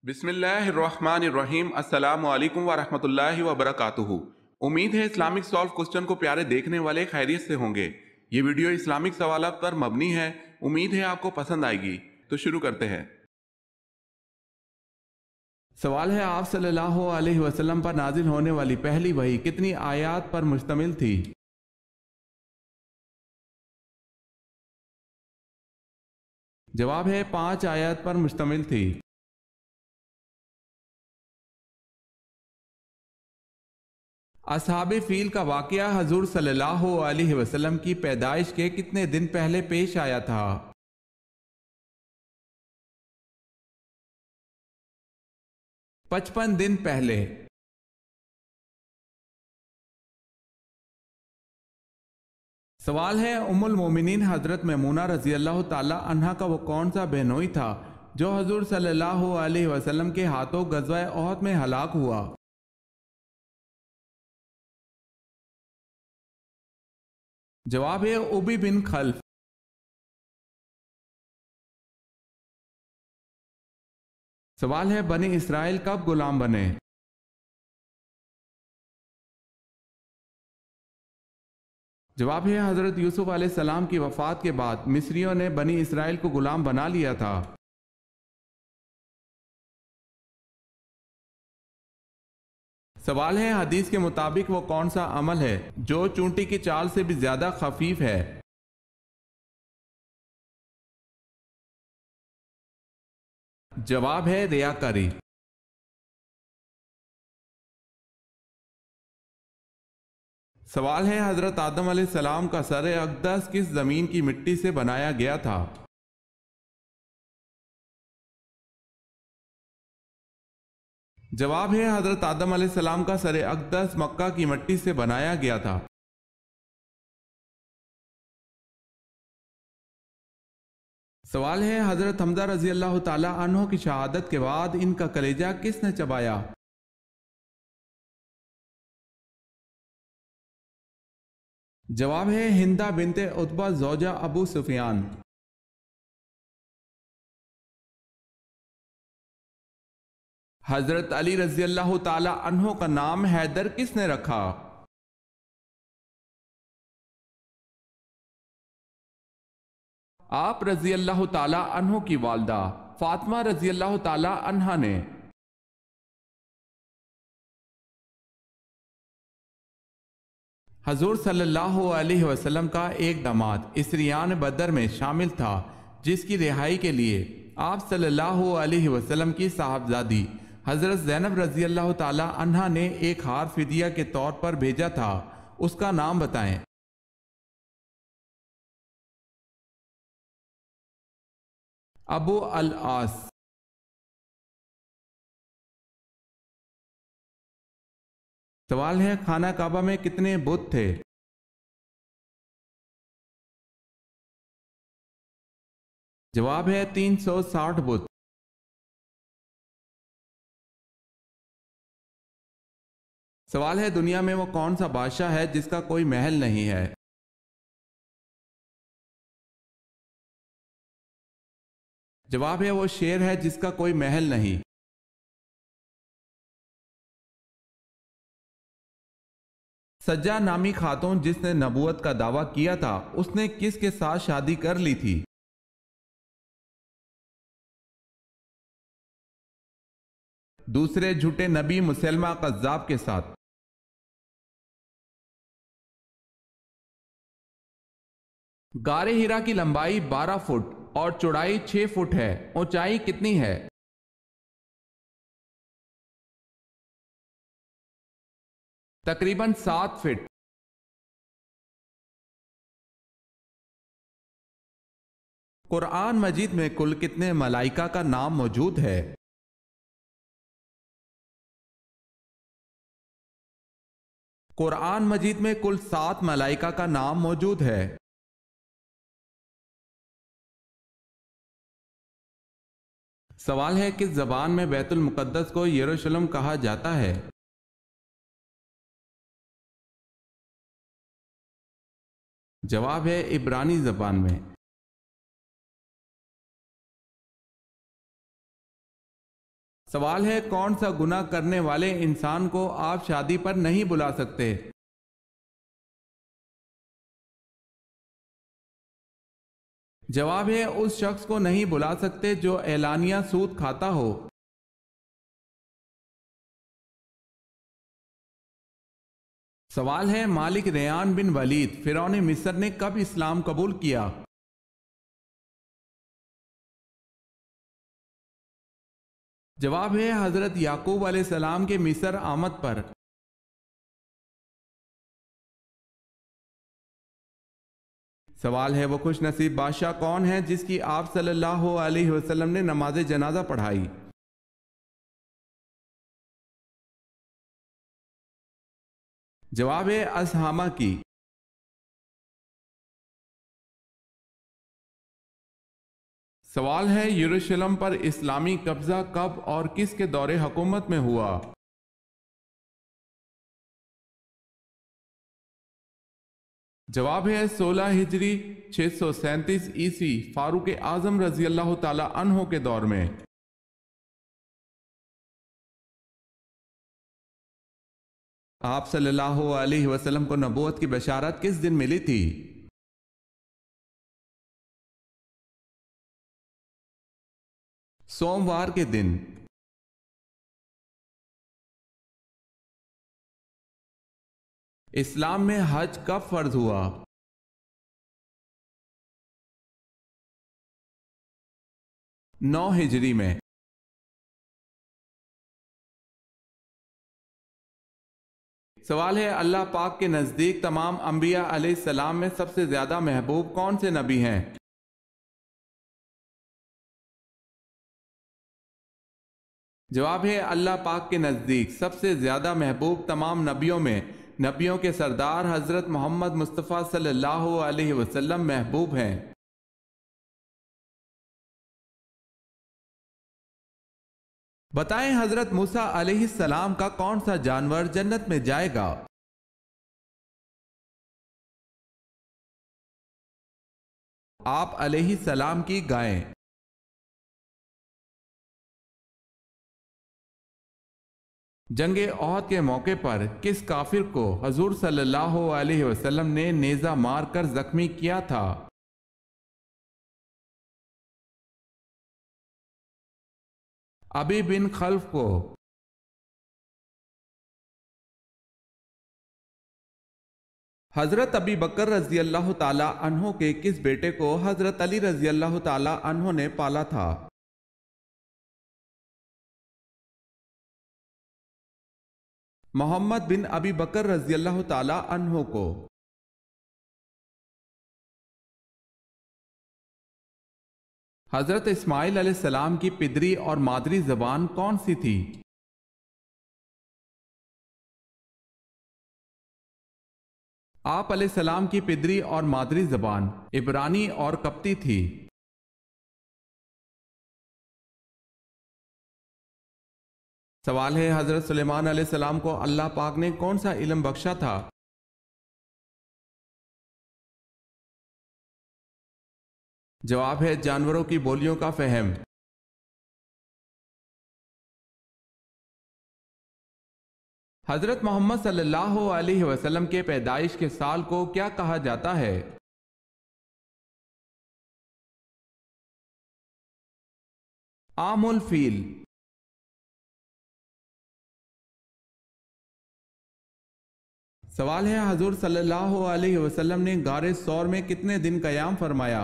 بسم اللہ الرحمن الرحیم۔ السلام علیکم ورحمۃ اللہ وبرکاتہ۔ امید ہے اسلامک سالو کوسچن کو پیارے دیکھنے والے خیریت سے ہوں گے۔ یہ ویڈیو اسلامک سوالات پر مبنی ہے، امید ہے آپ کو پسند آئے گی۔ تو شروع کرتے ہیں۔ سوال ہے، آپ صلی اللہ علیہ وسلم پر نازل ہونے والی پہلی وحی کتنی آیات پر مشتمل تھی؟ جواب ہے 5 آیات پر مشتمل تھی۔ اصحاب فیل کا واقعہ حضور صلی اللہ علیہ وسلم کی پیدائش کے کتنے دن پہلے پیش آیا تھا؟ 55 دن پہلے۔ سوال ہے، ام المومنین حضرت میمونہ رضی اللہ تعالی عنہا کا وہ کون سا بہنوئی تھا جو حضور صلی اللہ علیہ وسلم کے ہاتھوں غزوہ احد میں ہلاک ہوا؟ جواب ہے ابی بن خلف۔ سوال ہے، بنی اسرائیل کب غلام بنے؟ جواب ہے حضرت یوسف علیہ السلام کی وفات کے بعد مصریوں نے بنی اسرائیل کو غلام بنا لیا تھا۔ سوال ہے، حدیث کے مطابق وہ کون سا عمل ہے جو چونٹی کی چال سے بھی زیادہ خفیف ہے؟ جواب ہے ریاکاری۔ سوال ہے، حضرت آدم علیہ السلام کا سر اقدس کس زمین کی مٹی سے بنایا گیا تھا؟ جواب ہے حضرت آدم علیہ السلام کا سر اقدس مکہ کی مٹی سے بنایا گیا تھا۔ سوال ہے، حضرت حمزہ رضی اللہ تعالی عنہ کی شہادت کے بعد ان کا کلیجہ کس نے چبایا؟ جواب ہے ہندہ بنت عتبہ زوجہ ابو سفیان۔ حضرت علی رضی اللہ تعالی عنہ کا نام حیدر کس نے رکھا؟ آپ رضی اللہ تعالی عنہ کی والدہ فاطمہ رضی اللہ تعالی عنہ نے۔ حضور صلی اللہ علیہ وسلم کا ایک داماد اسریان بدر میں شامل تھا جس کی رہائی کے لیے آپ صلی اللہ علیہ وسلم کی صاحبزادی حضرت زینب رضی اللہ تعالی عنہ نے ایک ہار فدیہ کے طور پر بھیجا تھا، اس کا نام بتائیں۔ ابو العاص۔ سوال ہے، خانہ کعبہ میں کتنے بت تھے؟ جواب ہے 360 بت۔ سوال ہے، دنیا میں وہ کون سا بادشاہ ہے جس کا کوئی محل نہیں ہے؟ جواب ہے وہ شیر ہے جس کا کوئی محل نہیں۔ سجا نامی خاتون جس نے نبوت کا دعویٰ کیا تھا اس نے کس کے ساتھ شادی کر لی تھی؟ دوسرے جھوٹے نبی مسلمہ قذاب کے ساتھ۔ غار ہیرا کی لمبائی 12 فٹ اور چوڑائی 6 فٹ ہے، اونچائی کتنی ہے؟ تقریباً 7 فٹ۔ قرآن مجید میں کل کتنے ملائکہ کا نام موجود ہے؟ قرآن مجید میں کل 7 ملائکہ کا نام موجود ہے۔ سوال ہے، کس زبان میں بیت المقدس کو یروشلم کہا جاتا ہے؟ جواب ہے عبرانی زبان میں۔ سوال ہے کون سا گناہ کرنے والے انسان کو آپ شادی پر نہیں بلا سکتے؟ جواب ہے اس شخص کو نہیں بلا سکتے جو اعلانیہ سود کھاتا ہو۔ سوال ہے مالک ریان بن ولید فرعون مصر نے کب اسلام قبول کیا؟ جواب ہے حضرت یعقوب علیہ السلام کے مصر آمد پر۔ سوال ہے وہ خوش نصیب بادشاہ کون ہے جس کی آپ صلی اللہ علیہ وسلم نے نماز جنازہ پڑھائی؟ جواب ہے اسحامہ کی۔ سوال ہے یروشلم پر اسلامی قبضہ کب اور کس کے دور حکومت میں ہوا؟ جواب ہے 16 ہجری 637 عیسوی فاروق اعظم رضی اللہ تعالی عنہ کے دور میں۔ آپ صلی اللہ علیہ وسلم کو نبوت کی بشارت کس دن ملی تھی؟ سوموار کے دن۔ اسلام میں حج کب فرض ہوا؟ 9 ہجری میں۔ سوال ہے اللہ پاک کے نزدیک تمام انبیاء علیہ السلام میں سب سے زیادہ محبوب کون سے نبی ہیں؟ جواب ہے اللہ پاک کے نزدیک سب سے زیادہ محبوب تمام نبیوں میں نبیوں کے سردار حضرت محمد مصطفیٰ صلی اللہ علیہ وسلم محبوب ہیں۔ بتائیں حضرت موسیٰ علیہ السلام کا کون سا جانور جنت میں جائے گا؟ آپ علیہ السلام کی گائیں۔ جنگ احد کے موقع پر کس کافر کو حضور صلی اللہ علیہ وسلم نے نیزہ مار کر زخمی کیا تھا؟ ابی بن خلف کو۔ حضرت ابی بکر رضی اللہ تعالی عنہ کے کس بیٹے کو حضرت علی رضی اللہ تعالی عنہ نے پالا تھا؟ محمد بن ابی بکر رضی اللہ تعالی عنہ کو۔ حضرت اسماعیل علیہ السلام کی پدری اور مادری زبان کون سی تھی؟ آپ علیہ السلام کی پدری اور مادری زبان عبرانی اور قبطی تھی۔ سوال ہے حضرت سلیمان علیہ السلام کو اللہ پاک نے کون سا علم بخشا تھا؟ جواب ہے جانوروں کی بولیوں کا فہم۔ حضرت محمد صلی اللہ علیہ وسلم کے پیدائش کے سال کو کیا کہا جاتا ہے؟ عام الفیل۔ سوال ہے حضور صلی اللہ علیہ وسلم نے غار ثور میں کتنے دن قیام فرمایا؟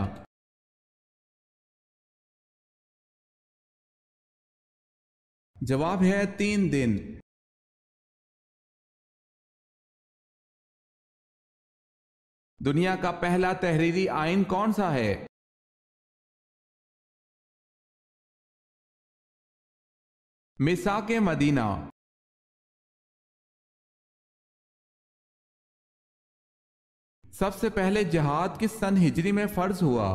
جواب ہے 3 دن۔ دنیا کا پہلا تحریری آئین کون سا ہے؟ میثاق مدینہ۔ سب سے پہلے جہاد کس سن ہجری میں فرض ہوا؟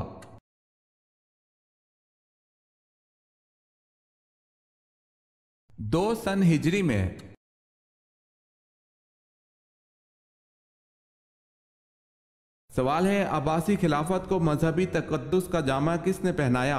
2 سن ہجری میں۔ سوال ہے عباسی خلافت کو مذہبی تقدس کا جامہ کس نے پہنایا؟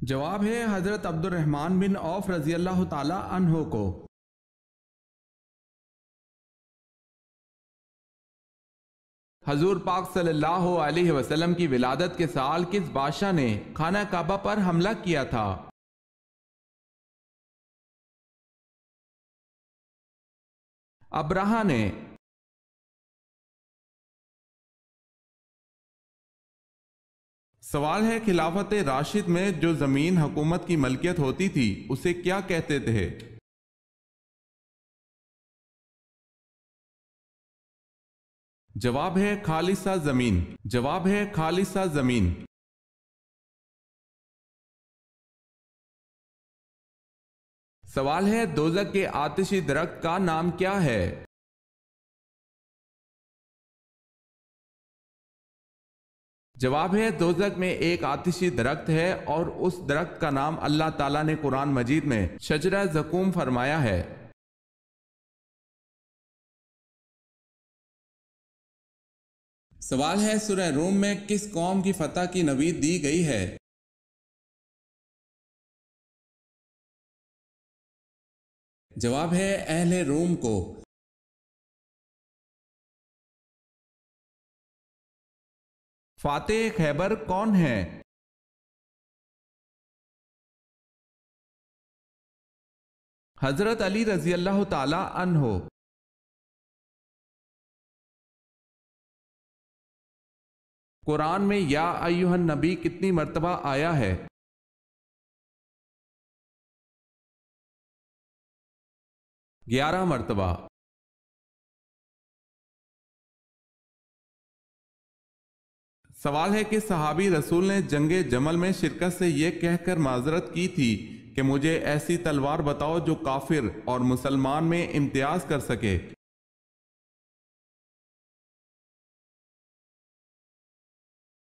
جواب ہے حضرت عبد الرحمن بن عوف رضی اللہ تعالی عنہ کو۔ حضور پاک صلی اللہ علیہ وسلم کی ولادت کے سال کس بادشاہ نے خانہ کعبہ پر حملہ کیا تھا؟ ابرہہ نے۔ سوال ہے خلافت راشد میں جو زمین حکومت کی ملکیت ہوتی تھی اسے کیا کہتے تھے؟ جواب ہے خالصہ زمین۔ جواب ہے خالصہ زمین۔ سوال ہے دوزخ کے آتشی درخت کا نام کیا ہے؟ جواب ہے دوزخ میں ایک آتشی درخت ہے اور اس درخت کا نام اللہ تعالیٰ نے قرآن مجید میں شجرہ زقوم فرمایا ہے۔ سوال ہے سورہ روم میں کس قوم کی فتح کی نوید دی گئی ہے؟ جواب ہے اہل روم کو۔ فاتح خیبر کون ہے؟ حضرت علی رضی اللہ تعالی عنہ۔ قرآن میں یا ایھا النبی کتنی مرتبہ آیا ہے؟ 11 مرتبہ۔ سوال ہے کہ صحابی رسول نے جنگ جمل میں شرکت سے یہ کہہ کر معذرت کی تھی کہ مجھے ایسی تلوار بتاؤ جو کافر اور مسلمان میں امتیاز کر سکے۔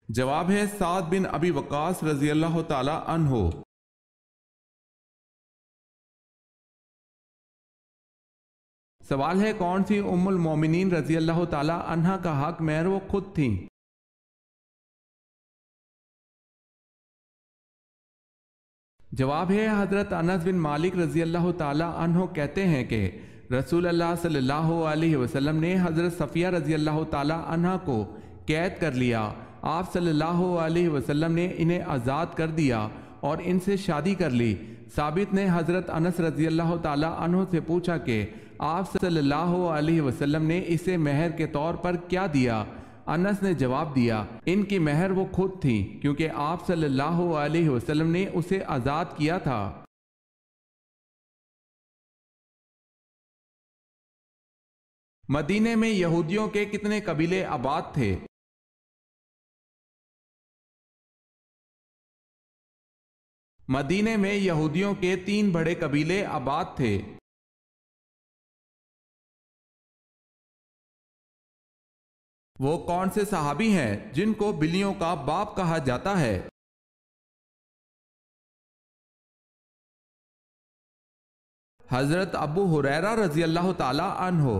جواب ہے سعد بن ابی وقاص رضی اللہ تعالی عنہ۔ سوال ہے کون سی ام المومنین رضی اللہ تعالی عنہ کا حق مہر وہ خود تھیں؟ جواب ہے حضرت انس بن مالک رضی اللہ تعالی عنہ کہتے ہیں کہ رسول اللہ صلی اللہ علیہ وسلم نے حضرت صفیہ رضی اللہ تعالی عنہ کو قید کر لیا۔ آپ صلی اللہ علیہ وسلم نے انہیں آزاد کر دیا اور ان سے شادی کر لی۔ ثابت نے حضرت انس رضی اللہ تعالی عنہ سے پوچھا کہ آپ صلی اللہ علیہ وسلم نے اسے مہر کے طور پر کیا دیا؟ انس نے جواب دیا ان کی مہر وہ خود تھی کیونکہ آپ صلی اللہ علیہ وسلم نے اسے آزاد کیا تھا۔ مدینے میں یہودیوں کے کتنے قبیلے آباد تھے؟ مدینے میں یہودیوں کے 3 بڑے قبیلے آباد تھے۔ وہ کون سے صحابی ہیں جن کو بلیوں کا باپ کہا جاتا ہے؟ حضرت ابو ہریرہ رضی اللہ تعالی عنہ۔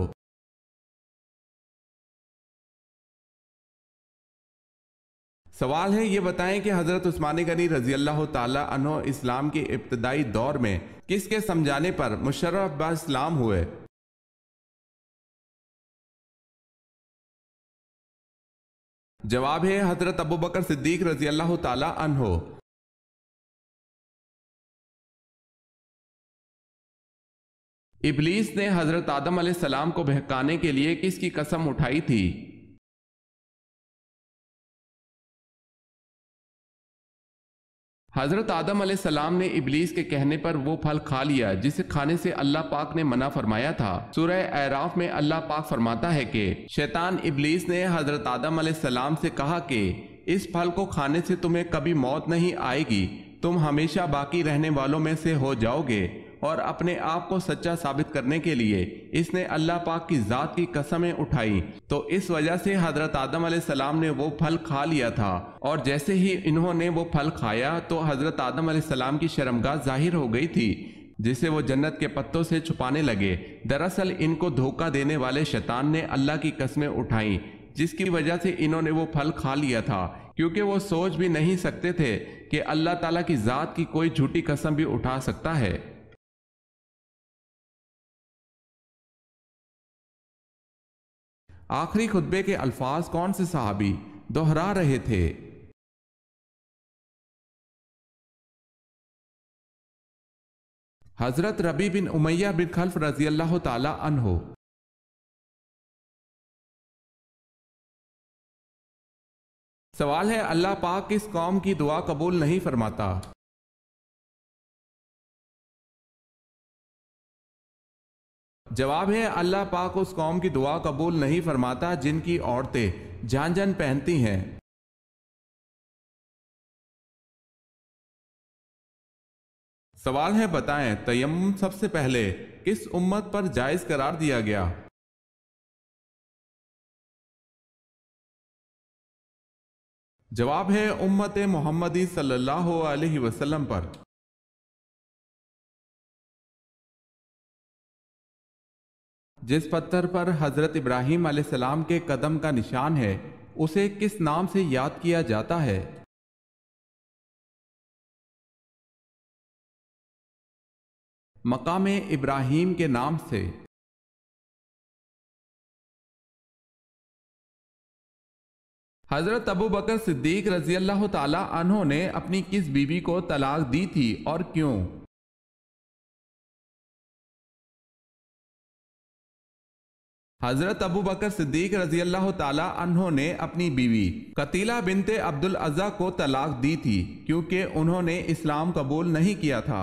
سوال ہے یہ بتائیں کہ حضرت عثمان غنی رضی اللہ تعالی عنہ اسلام کے ابتدائی دور میں کس کے سمجھانے پر مشرف با اسلام ہوئے؟ جواب ہے حضرت ابو بکر صدیق رضی اللہ تعالی عنہ۔ ابلیس نے حضرت آدم علیہ السلام کو بہکانے کے لیے کس کی قسم اٹھائی تھی؟ حضرت آدم علیہ السلام نے ابلیس کے کہنے پر وہ پھل کھا لیا جسے کھانے سے اللہ پاک نے منع فرمایا تھا۔ سورہ اعراف میں اللہ پاک فرماتا ہے کہ شیطان ابلیس نے حضرت آدم علیہ السلام سے کہا کہ اس پھل کو کھانے سے تمہیں کبھی موت نہیں آئے گی، تم ہمیشہ باقی رہنے والوں میں سے ہو جاؤ گے۔ اور اپنے آپ کو سچا ثابت کرنے کے لیے اس نے اللہ پاک کی ذات کی قسمیں اٹھائی، تو اس وجہ سے حضرت آدم علیہ السلام نے وہ پھل کھا لیا تھا، اور جیسے ہی انہوں نے وہ پھل کھایا تو حضرت آدم علیہ السلام کی شرمگاہ ظاہر ہو گئی تھی جسے وہ جنت کے پتوں سے چھپانے لگے۔ دراصل ان کو دھوکہ دینے والے شیطان نے اللہ کی قسمیں اٹھائیں جس کی وجہ سے انہوں نے وہ پھل کھا لیا تھا۔ کیونکہ وہ سوچ بھی نہیں سکتے تھے کہ اللہ تعالیٰ کی ذات کی کوئی جھوٹی قسم بھی اٹھا سکتا ہے۔ آخری خطبے کے الفاظ کون سے صحابی دہرا رہے تھے؟ حضرت ربیع بن امیہ بن خلف رضی اللہ تعالی عنہ۔ سوال ہے، اللہ پاک کس قوم کی دعا قبول نہیں فرماتا؟ جواب ہے، اللہ پاک اس قوم کی دعا قبول نہیں فرماتا جن کی عورتیں جھانجھن پہنتی ہیں۔ سوال ہے، بتائیں تیمم سب سے پہلے کس امت پر جائز قرار دیا گیا؟ جواب ہے، امت محمدی صلی اللہ علیہ وسلم پر۔ جس پتھر پر حضرت ابراہیم علیہ السلام کے قدم کا نشان ہے اسے کس نام سے یاد کیا جاتا ہے؟ مقام ابراہیم کے نام سے۔ حضرت ابو بکر صدیق رضی اللہ تعالی عنہ نے اپنی کس بیوی کو طلاق دی تھی اور کیوں؟ حضرت ابو بکر صدیق رضی اللہ تعالی عنہ نے اپنی بیوی قتیلہ بنت عبد العزیٰ کو طلاق دی تھی کیونکہ انہوں نے اسلام قبول نہیں کیا تھا۔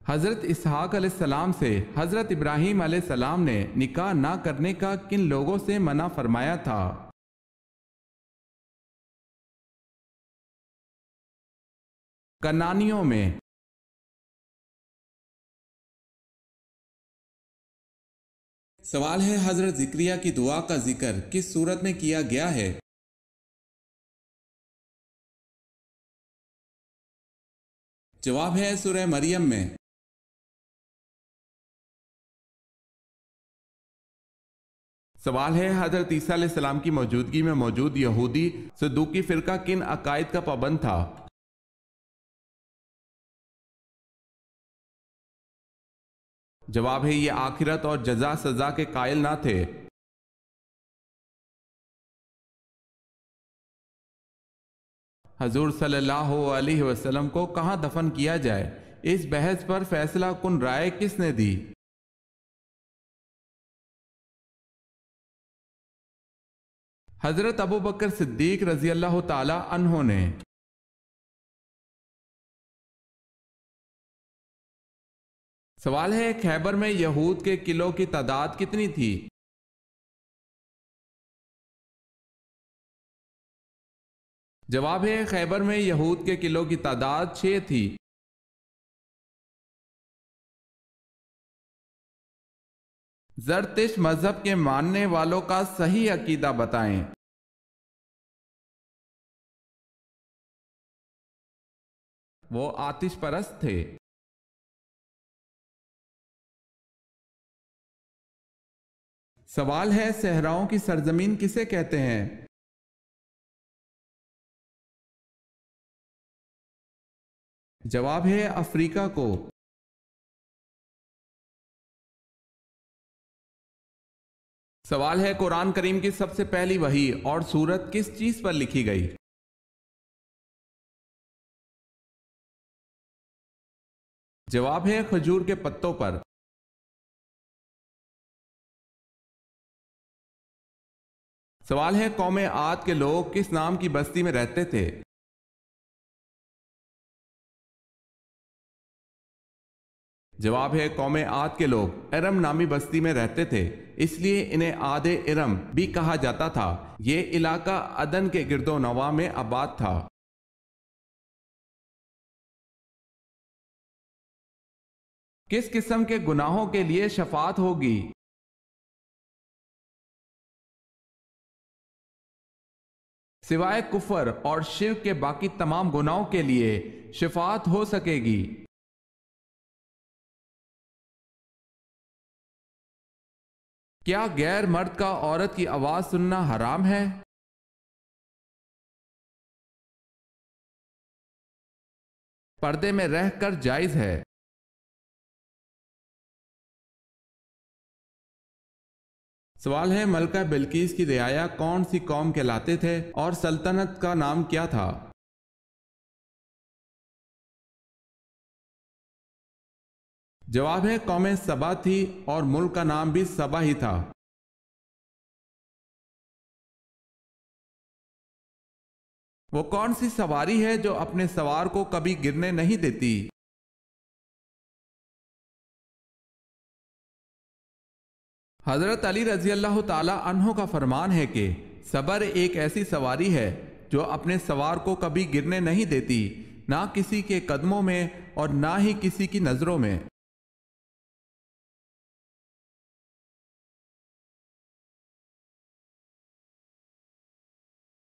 حضرت اسحاق علیہ السلام سے حضرت ابراہیم علیہ السلام نے نکاح نہ کرنے کا کن لوگوں سے منع فرمایا تھا؟ کنانیوں میں۔ سوال ہے، حضرت زکریا کی دعا کا ذکر کس سورت میں کیا گیا ہے؟ جواب ہے، سورہ مریم میں۔ سوال ہے، حضرت عیسیٰ علیہ السلام کی موجودگی میں موجود یہودی صدوقی فرقہ کن عقائد کا پابند تھا؟ جواب ہے، یہ آخرت اور جزا سزا کے قائل نہ تھے۔ حضور صلی اللہ علیہ وسلم کو کہاں دفن کیا جائے، اس بحث پر فیصلہ کن رائے کس نے دی؟ حضرت ابو بکر صدیق رضی اللہ تعالی عنہ نے۔ سوال ہے، خیبر میں یہود کے قلعوں کی تعداد کتنی تھی؟ جواب ہے، خیبر میں یہود کے قلعوں کی تعداد 6 تھی۔ زرتشت مذہب کے ماننے والوں کا صحیح عقیدہ بتائیں۔ وہ آتش پرست تھے۔ سوال ہے، صحراؤں کی سرزمین کسے کہتے ہیں؟ جواب ہے، افریقہ کو۔ سوال ہے، قرآن کریم کی سب سے پہلی وحی اور سورت کس چیز پر لکھی گئی؟ جواب ہے، کھجور کے پتوں پر۔ سوال ہے، قوم عاد کے لوگ کس نام کی بستی میں رہتے تھے؟ جواب ہے، قوم عاد کے لوگ ارم نامی بستی میں رہتے تھے، اس لیے انہیں عاد ارم بھی کہا جاتا تھا۔ یہ علاقہ عدن کے گرد و نواح میں آباد تھا۔ کس قسم کے گناہوں کے لیے شفاعت ہوگی؟ سوائے کفر اور شرک کے باقی تمام گناہوں کے لیے شفاعت ہو سکے گی۔ کیا غیر مرد کا عورت کی آواز سننا حرام ہے؟ پردے میں رہ کر جائز ہے۔ سوال ہے، ملکہ بلقیس کی رعایا کون سی قوم کہلاتے تھے اور سلطنت کا نام کیا تھا؟ جواب ہے قوم سبا تھی اور ملک کا نام بھی سبا ہی تھا۔ وہ کون سی سواری ہے جو اپنے سوار کو کبھی گرنے نہیں دیتی؟ حضرت علی رضی اللہ تعالی عنہ کا فرمان ہے کہ صبر ایک ایسی سواری ہے جو اپنے سوار کو کبھی گرنے نہیں دیتی، نہ کسی کے قدموں میں اور نہ ہی کسی کی نظروں میں۔